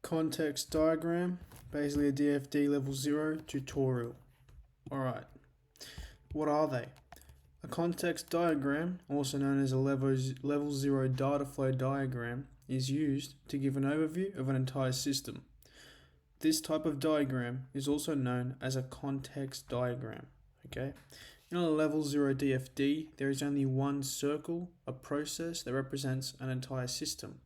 Context diagram, basically a DFD level 0 tutorial. Alright, what are they? A context diagram, also known as a level 0 data flow diagram, is used to give an overview of an entire system. This type of diagram is also known as a context diagram. Okay, in a level 0 DFD, there is only one circle, a process that represents an entire system.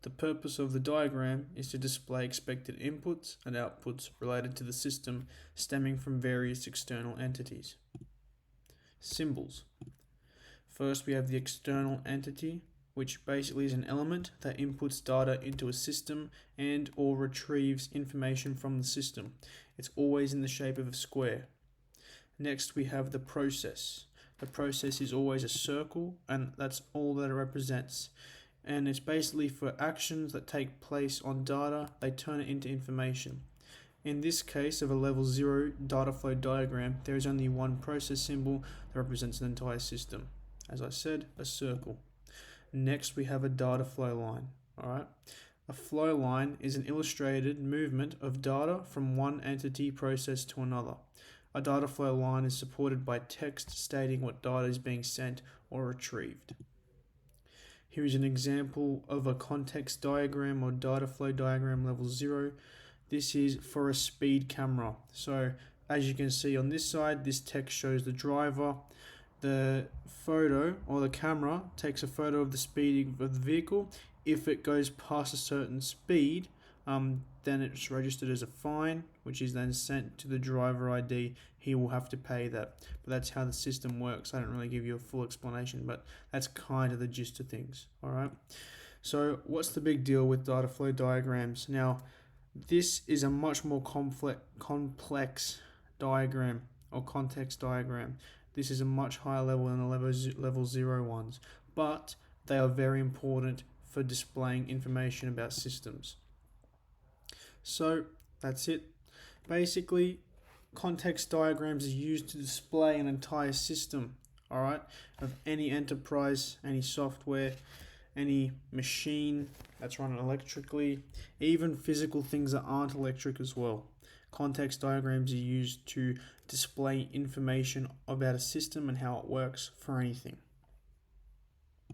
The purpose of the diagram is to display expected inputs and outputs related to the system stemming from various external entities. Symbols. First, we have the external entity, which basically is an element that inputs data into a system and or retrieves information from the system. It's always in the shape of a square. Next, we have the process. The process is always a circle, and that's all that it represents. And it's basically for actions that take place on data, they turn it into information. In this case of a level 0 data flow diagram, there is only one process symbol that represents an entire system. As I said, a circle. Next, we have a data flow line. Alright, a flow line is an illustrated movement of data from one entity process to another. A data flow line is supported by text stating what data is being sent or retrieved. Here is an example of a context diagram or data flow diagram level 0. This is for a speed camera. So as you can see on this side, this text shows the driver. The photo or the camera takes a photo of the speed of the vehicle. If it goes past a certain speed, then it's registered as a fine, which is then sent to the driver ID. He will have to pay that. But that's how the system works. I don't really give you a full explanation, but that's kind of the gist of things. Alright. So what's the big deal with data flow diagrams? Now, this is a much more complex diagram or context diagram. This is a much higher level than the level 0 ones, but they are very important for displaying information about systems. So that's it. Basically, context diagrams are used to display an entire system, alright, of any enterprise, any software, any machine that's run electrically, even physical things that aren't electric as well. Context diagrams are used to display information about a system and how it works for anything.